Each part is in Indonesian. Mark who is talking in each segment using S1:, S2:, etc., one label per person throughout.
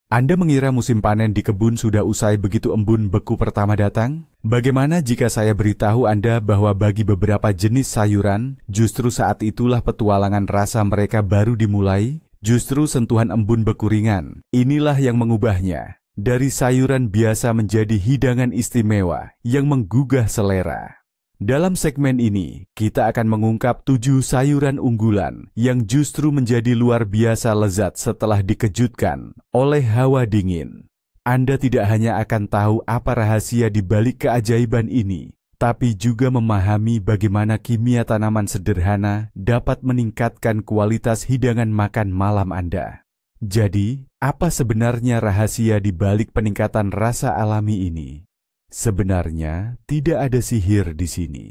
S1: Anda mengira musim panen di kebun sudah usai begitu embun beku pertama datang? Bagaimana jika saya beritahu Anda bahwa bagi beberapa jenis sayuran, justru saat itulah petualangan rasa mereka baru dimulai? Justru sentuhan embun beku ringan, inilah yang mengubahnya. Dari sayuran biasa menjadi hidangan istimewa yang menggugah selera. Dalam segmen ini, kita akan mengungkap 7 sayuran unggulan yang justru menjadi luar biasa lezat setelah dikejutkan oleh hawa dingin. Anda tidak hanya akan tahu apa rahasia di balik keajaiban ini, tapi juga memahami bagaimana kimia tanaman sederhana dapat meningkatkan kualitas hidangan makan malam Anda. Jadi, apa sebenarnya rahasia di balik peningkatan rasa alami ini? Sebenarnya, tidak ada sihir di sini.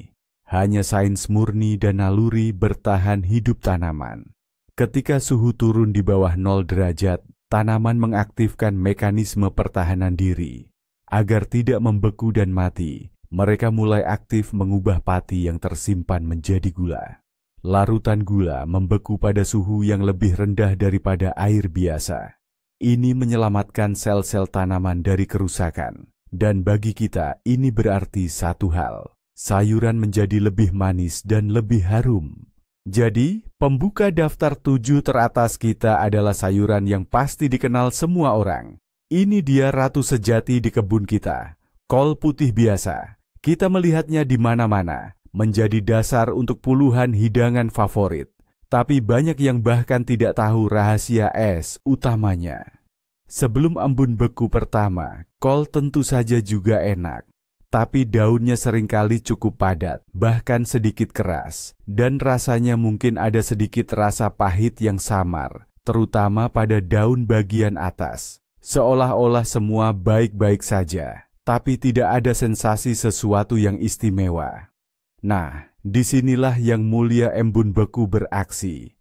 S1: Hanya sains murni dan naluri bertahan hidup tanaman. Ketika suhu turun di bawah 0 derajat, tanaman mengaktifkan mekanisme pertahanan diri. Agar tidak membeku dan mati, mereka mulai aktif mengubah pati yang tersimpan menjadi gula. Larutan gula membeku pada suhu yang lebih rendah daripada air biasa. Ini menyelamatkan sel-sel tanaman dari kerusakan. Dan bagi kita ini berarti satu hal, sayuran menjadi lebih manis dan lebih harum. Jadi, pembuka daftar 7 teratas kita adalah sayuran yang pasti dikenal semua orang. Ini dia ratu sejati di kebun kita, kol putih biasa. Kita melihatnya di mana-mana, menjadi dasar untuk puluhan hidangan favorit. Tapi banyak yang bahkan tidak tahu rahasia es utamanya. Sebelum embun beku pertama, kol tentu saja juga enak. Tapi daunnya seringkali cukup padat, bahkan sedikit keras. Dan rasanya mungkin ada sedikit rasa pahit yang samar, terutama pada daun bagian atas. Seolah-olah semua baik-baik saja, tapi tidak ada sensasi sesuatu yang istimewa. Nah, disinilah yang mulia embun beku beraksi.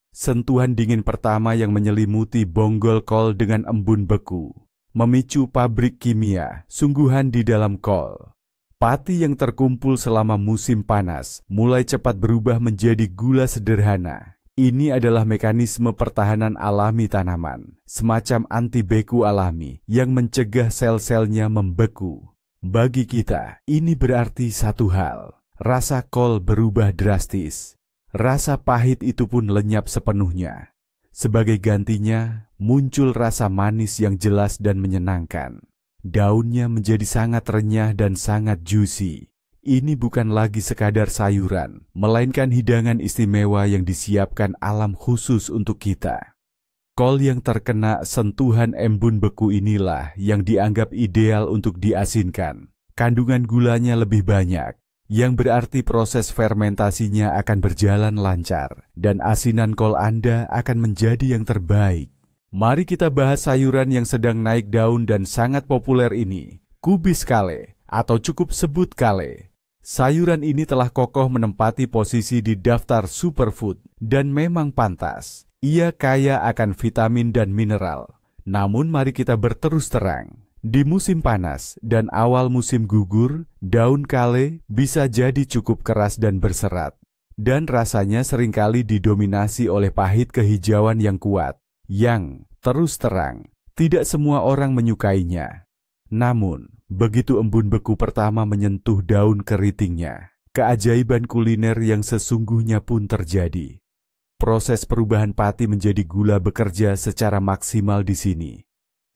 S1: Sentuhan dingin pertama yang menyelimuti bonggol kol dengan embun beku, memicu pabrik kimia sungguhan di dalam kol. Pati yang terkumpul selama musim panas mulai cepat berubah menjadi gula sederhana. Ini adalah mekanisme pertahanan alami tanaman, semacam antibeku alami yang mencegah sel-selnya membeku. Bagi kita, ini berarti satu hal, rasa kol berubah drastis. Rasa pahit itu pun lenyap sepenuhnya. Sebagai gantinya, muncul rasa manis yang jelas dan menyenangkan. Daunnya menjadi sangat renyah dan sangat juicy. Ini bukan lagi sekadar sayuran, melainkan hidangan istimewa yang disiapkan alam khusus untuk kita. Kol yang terkena sentuhan embun beku inilah yang dianggap ideal untuk diasinkan. Kandungan gulanya lebih banyak, yang berarti proses fermentasinya akan berjalan lancar dan asinan kol Anda akan menjadi yang terbaik. Mari kita bahas sayuran yang sedang naik daun dan sangat populer ini, kubis kale atau cukup sebut kale. Sayuran ini telah kokoh menempati posisi di daftar superfood dan memang pantas. Ia kaya akan vitamin dan mineral. Namun mari kita berterus terang. Di musim panas dan awal musim gugur, daun kale bisa jadi cukup keras dan berserat. Dan rasanya seringkali didominasi oleh pahit kehijauan yang kuat, yang, terus terang, tidak semua orang menyukainya. Namun, begitu embun beku pertama menyentuh daun keritingnya, keajaiban kuliner yang sesungguhnya pun terjadi. Proses perubahan pati menjadi gula bekerja secara maksimal di sini.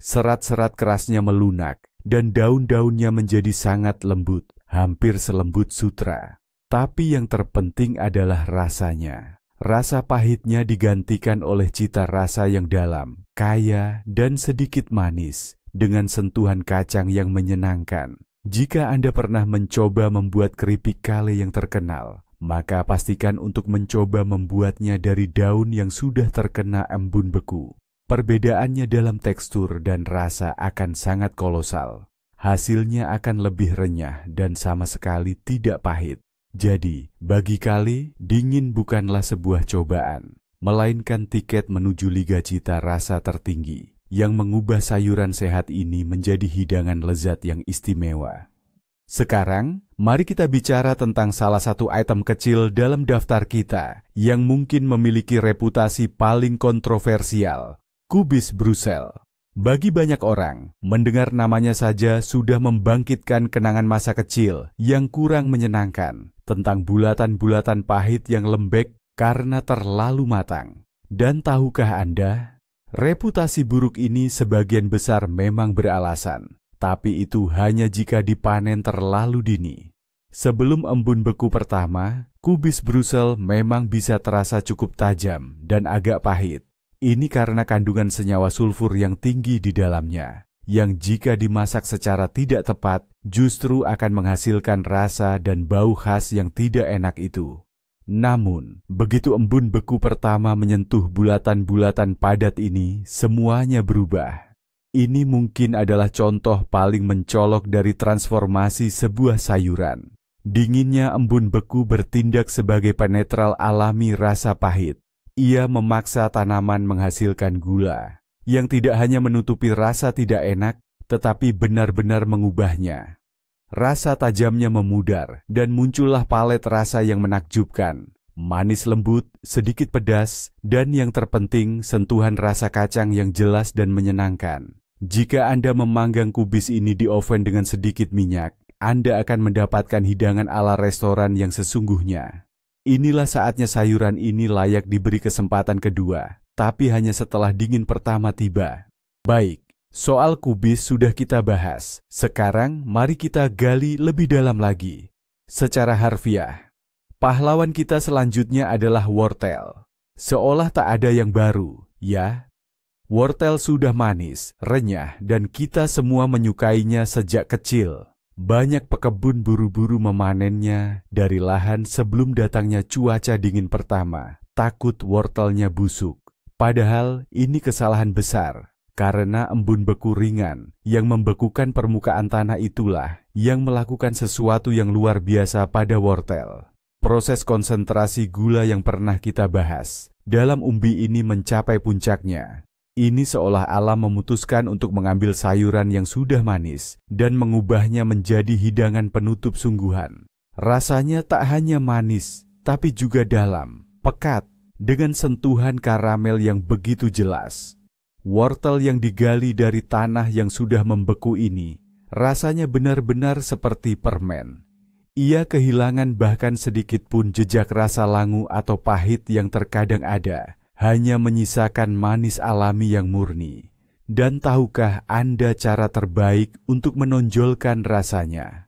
S1: Serat-serat kerasnya melunak, dan daun-daunnya menjadi sangat lembut, hampir selembut sutra. Tapi yang terpenting adalah rasanya. Rasa pahitnya digantikan oleh cita rasa yang dalam, kaya, dan sedikit manis, dengan sentuhan kacang yang menyenangkan. Jika Anda pernah mencoba membuat keripik kale yang terkenal, maka pastikan untuk mencoba membuatnya dari daun yang sudah terkena embun beku. Perbedaannya dalam tekstur dan rasa akan sangat kolosal. Hasilnya akan lebih renyah dan sama sekali tidak pahit. Jadi, bagi kale, dingin bukanlah sebuah cobaan, melainkan tiket menuju liga cita rasa tertinggi, yang mengubah sayuran sehat ini menjadi hidangan lezat yang istimewa. Sekarang, mari kita bicara tentang salah satu item kecil dalam daftar kita, yang mungkin memiliki reputasi paling kontroversial, kubis Brussels. Bagi banyak orang, mendengar namanya saja sudah membangkitkan kenangan masa kecil yang kurang menyenangkan tentang bulatan-bulatan pahit yang lembek karena terlalu matang. Dan tahukah Anda, reputasi buruk ini sebagian besar memang beralasan, tapi itu hanya jika dipanen terlalu dini. Sebelum embun beku pertama, kubis Brusel memang bisa terasa cukup tajam dan agak pahit. Ini karena kandungan senyawa sulfur yang tinggi di dalamnya, yang jika dimasak secara tidak tepat, justru akan menghasilkan rasa dan bau khas yang tidak enak itu. Namun, begitu embun beku pertama menyentuh bulatan-bulatan padat ini, semuanya berubah. Ini mungkin adalah contoh paling mencolok dari transformasi sebuah sayuran. Dinginnya embun beku bertindak sebagai penetral alami rasa pahit. Ia memaksa tanaman menghasilkan gula, yang tidak hanya menutupi rasa tidak enak, tetapi benar-benar mengubahnya. Rasa tajamnya memudar, dan muncullah palet rasa yang menakjubkan. Manis lembut, sedikit pedas, dan yang terpenting sentuhan rasa kacang yang jelas dan menyenangkan. Jika Anda memanggang kubis ini di oven dengan sedikit minyak, Anda akan mendapatkan hidangan ala restoran yang sesungguhnya. Inilah saatnya sayuran ini layak diberi kesempatan kedua, tapi hanya setelah dingin pertama tiba. Baik, soal kubis sudah kita bahas. Sekarang mari kita gali lebih dalam lagi. Secara harfiah, pahlawan kita selanjutnya adalah wortel. Seolah tak ada yang baru, ya? Wortel sudah manis, renyah, dan kita semua menyukainya sejak kecil. Banyak pekebun buru-buru memanennya dari lahan sebelum datangnya cuaca dingin pertama, takut wortelnya busuk. Padahal ini kesalahan besar, karena embun beku ringan yang membekukan permukaan tanah itulah yang melakukan sesuatu yang luar biasa pada wortel. Proses konsentrasi gula yang pernah kita bahas dalam umbi ini mencapai puncaknya. Ini seolah alam memutuskan untuk mengambil sayuran yang sudah manis dan mengubahnya menjadi hidangan penutup sungguhan. Rasanya tak hanya manis, tapi juga dalam, pekat, dengan sentuhan karamel yang begitu jelas. Wortel yang digali dari tanah yang sudah membeku ini, rasanya benar-benar seperti permen. Ia kehilangan bahkan sedikit pun jejak rasa langu atau pahit yang terkadang ada. Hanya menyisakan manis alami yang murni. Dan tahukah Anda cara terbaik untuk menonjolkan rasanya?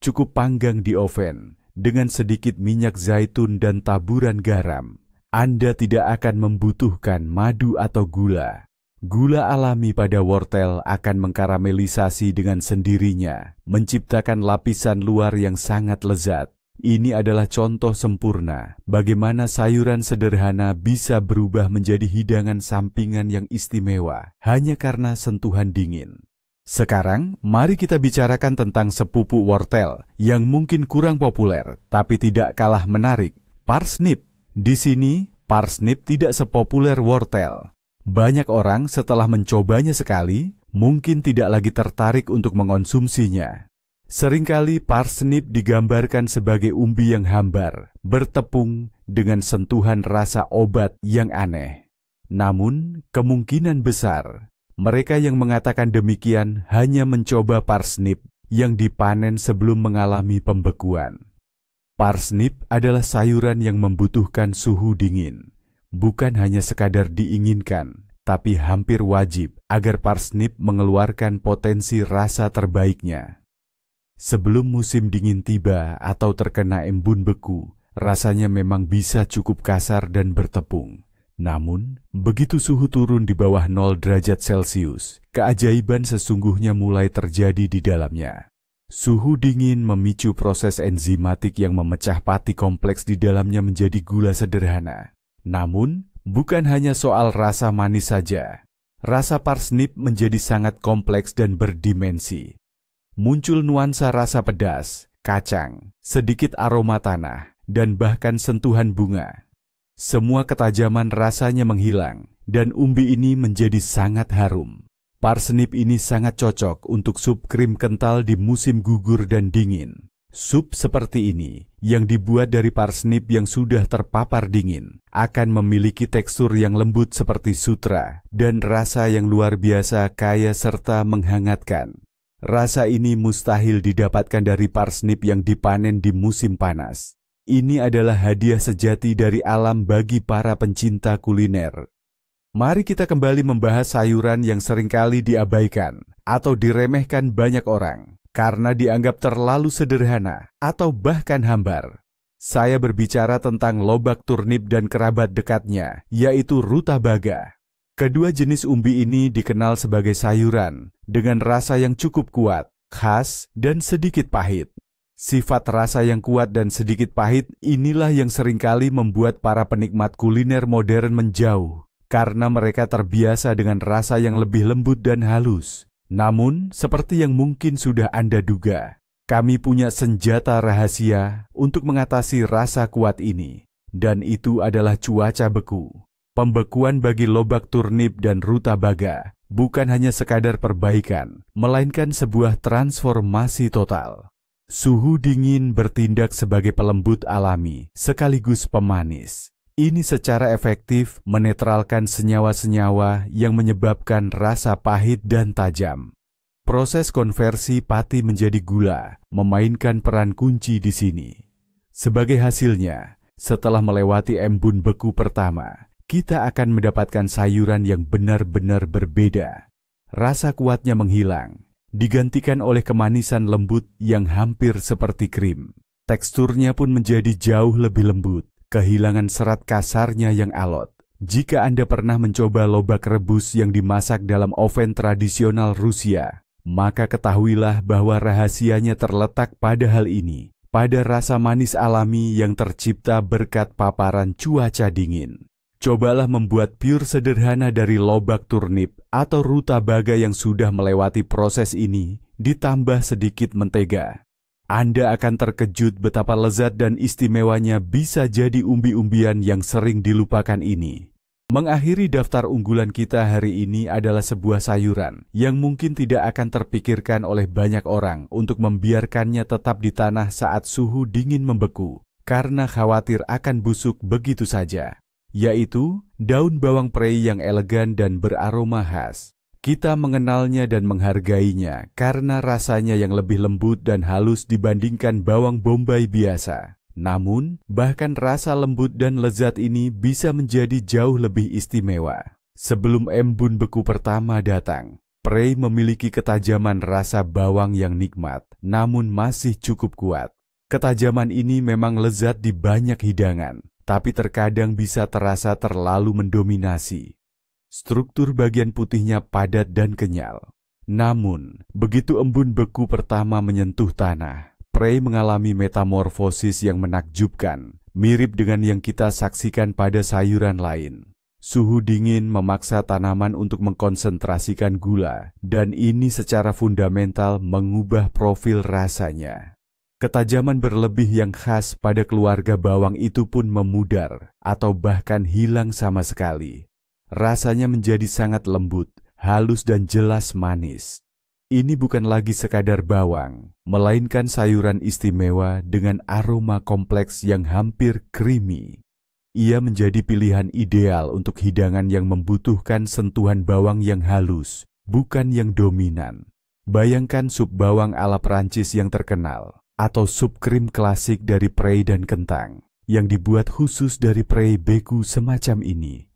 S1: Cukup panggang di oven dengan sedikit minyak zaitun dan taburan garam. Anda tidak akan membutuhkan madu atau gula. Gula alami pada wortel akan mengkaramelisasi dengan sendirinya, menciptakan lapisan luar yang sangat lezat. Ini adalah contoh sempurna bagaimana sayuran sederhana bisa berubah menjadi hidangan sampingan yang istimewa hanya karena sentuhan dingin. Sekarang, mari kita bicarakan tentang sepupu wortel yang mungkin kurang populer tapi tidak kalah menarik, parsnip. Di sini, parsnip tidak sepopuler wortel. Banyak orang setelah mencobanya sekali, mungkin tidak lagi tertarik untuk mengonsumsinya. Seringkali parsnip digambarkan sebagai umbi yang hambar, bertepung dengan sentuhan rasa obat yang aneh. Namun, kemungkinan besar, mereka yang mengatakan demikian hanya mencoba parsnip yang dipanen sebelum mengalami pembekuan. Parsnip adalah sayuran yang membutuhkan suhu dingin, bukan hanya sekadar diinginkan, tapi hampir wajib agar parsnip mengeluarkan potensi rasa terbaiknya. Sebelum musim dingin tiba atau terkena embun beku, rasanya memang bisa cukup kasar dan bertepung. Namun, begitu suhu turun di bawah 0 derajat Celcius, keajaiban sesungguhnya mulai terjadi di dalamnya. Suhu dingin memicu proses enzimatik yang memecah pati kompleks di dalamnya menjadi gula sederhana. Namun, bukan hanya soal rasa manis saja. Rasa parsnip menjadi sangat kompleks dan berdimensi. Muncul nuansa rasa pedas, kacang, sedikit aroma tanah, dan bahkan sentuhan bunga. Semua ketajaman rasanya menghilang, dan umbi ini menjadi sangat harum. Parsnip ini sangat cocok untuk sup krim kental di musim gugur dan dingin. Sup seperti ini, yang dibuat dari parsnip yang sudah terpapar dingin, akan memiliki tekstur yang lembut seperti sutra dan rasa yang luar biasa kaya serta menghangatkan. Rasa ini mustahil didapatkan dari parsnip yang dipanen di musim panas. Ini adalah hadiah sejati dari alam bagi para pencinta kuliner. Mari kita kembali membahas sayuran yang seringkali diabaikan atau diremehkan banyak orang karena dianggap terlalu sederhana atau bahkan hambar. Saya berbicara tentang lobak turnip dan kerabat dekatnya, yaitu rutabaga. Kedua jenis umbi ini dikenal sebagai sayuran dengan rasa yang cukup kuat, khas, dan sedikit pahit. Sifat rasa yang kuat dan sedikit pahit inilah yang seringkali membuat para penikmat kuliner modern menjauh, karena mereka terbiasa dengan rasa yang lebih lembut dan halus. Namun, seperti yang mungkin sudah Anda duga, kami punya senjata rahasia untuk mengatasi rasa kuat ini, dan itu adalah cuaca beku. Pembekuan bagi lobak turnip dan rutabaga bukan hanya sekadar perbaikan, melainkan sebuah transformasi total. Suhu dingin bertindak sebagai pelembut alami sekaligus pemanis. Ini secara efektif menetralkan senyawa-senyawa yang menyebabkan rasa pahit dan tajam. Proses konversi pati menjadi gula memainkan peran kunci di sini. Sebagai hasilnya, setelah melewati embun beku pertama, kita akan mendapatkan sayuran yang benar-benar berbeda. Rasa kuatnya menghilang, digantikan oleh kemanisan lembut yang hampir seperti krim. Teksturnya pun menjadi jauh lebih lembut, kehilangan serat kasarnya yang alot. Jika Anda pernah mencoba lobak rebus yang dimasak dalam oven tradisional Rusia, maka ketahuilah bahwa rahasianya terletak pada hal ini, pada rasa manis alami yang tercipta berkat paparan cuaca dingin. Cobalah membuat pur sederhana dari lobak turnip atau rutabaga yang sudah melewati proses ini, ditambah sedikit mentega. Anda akan terkejut betapa lezat dan istimewanya bisa jadi umbi-umbian yang sering dilupakan ini. Mengakhiri daftar unggulan kita hari ini adalah sebuah sayuran yang mungkin tidak akan terpikirkan oleh banyak orang untuk membiarkannya tetap di tanah saat suhu dingin membeku, karena khawatir akan busuk begitu saja, yaitu daun bawang prei yang elegan dan beraroma khas. Kita mengenalnya dan menghargainya karena rasanya yang lebih lembut dan halus dibandingkan bawang bombay biasa. Namun, bahkan rasa lembut dan lezat ini bisa menjadi jauh lebih istimewa. Sebelum embun beku pertama datang, prei memiliki ketajaman rasa bawang yang nikmat, namun masih cukup kuat. Ketajaman ini memang lezat di banyak hidangan, tapi terkadang bisa terasa terlalu mendominasi. Struktur bagian putihnya padat dan kenyal. Namun, begitu embun beku pertama menyentuh tanah, prei mengalami metamorfosis yang menakjubkan, mirip dengan yang kita saksikan pada sayuran lain. Suhu dingin memaksa tanaman untuk mengkonsentrasikan gula, dan ini secara fundamental mengubah profil rasanya. Ketajaman berlebih yang khas pada keluarga bawang itu pun memudar, atau bahkan hilang sama sekali. Rasanya menjadi sangat lembut, halus dan jelas manis. Ini bukan lagi sekadar bawang, melainkan sayuran istimewa dengan aroma kompleks yang hampir creamy. Ia menjadi pilihan ideal untuk hidangan yang membutuhkan sentuhan bawang yang halus, bukan yang dominan. Bayangkan sup bawang ala Prancis yang terkenal, atau sup krim klasik dari prei dan kentang, yang dibuat khusus dari prei beku semacam ini.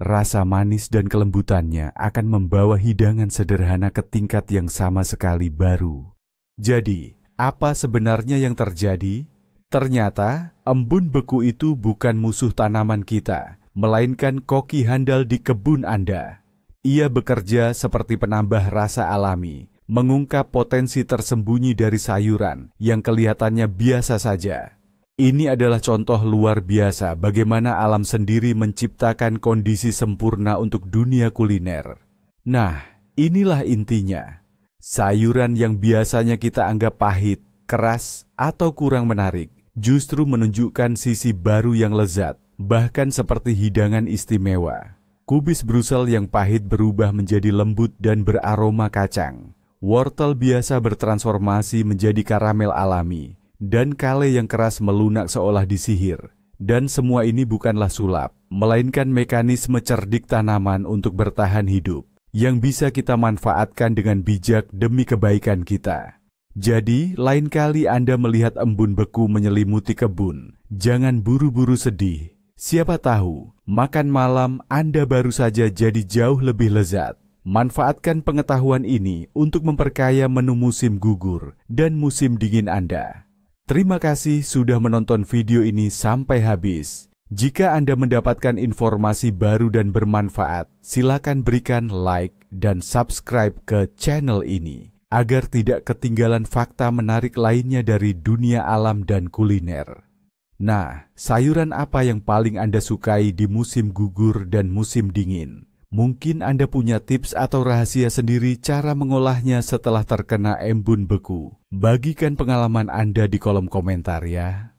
S1: Rasa manis dan kelembutannya akan membawa hidangan sederhana ke tingkat yang sama sekali baru. Jadi, apa sebenarnya yang terjadi? Ternyata, embun beku itu bukan musuh tanaman kita, melainkan koki handal di kebun Anda. Ia bekerja seperti penambah rasa alami, mengungkap potensi tersembunyi dari sayuran yang kelihatannya biasa saja. Ini adalah contoh luar biasa bagaimana alam sendiri menciptakan kondisi sempurna untuk dunia kuliner. Nah, inilah intinya. Sayuran yang biasanya kita anggap pahit, keras, atau kurang menarik, justru menunjukkan sisi baru yang lezat, bahkan seperti hidangan istimewa. Kubis Brusel yang pahit berubah menjadi lembut dan beraroma kacang. Wortel biasa bertransformasi menjadi karamel alami. dan kale yang keras melunak seolah disihir. Dan semua ini bukanlah sulap, melainkan mekanisme cerdik tanaman untuk bertahan hidup, yang bisa kita manfaatkan dengan bijak demi kebaikan kita. Jadi, lain kali Anda melihat embun beku menyelimuti kebun, jangan buru-buru sedih. Siapa tahu, makan malam Anda baru saja jadi jauh lebih lezat. Manfaatkan pengetahuan ini untuk memperkaya menu musim gugur dan musim dingin Anda. Terima kasih sudah menonton video ini sampai habis. Jika Anda mendapatkan informasi baru dan bermanfaat, silakan berikan like dan subscribe ke channel ini, agar tidak ketinggalan fakta menarik lainnya dari dunia alam dan kuliner. Nah, sayuran apa yang paling Anda sukai di musim gugur dan musim dingin? Mungkin Anda punya tips atau rahasia sendiri cara mengolahnya setelah terkena embun beku. Bagikan pengalaman Anda di kolom komentar ya.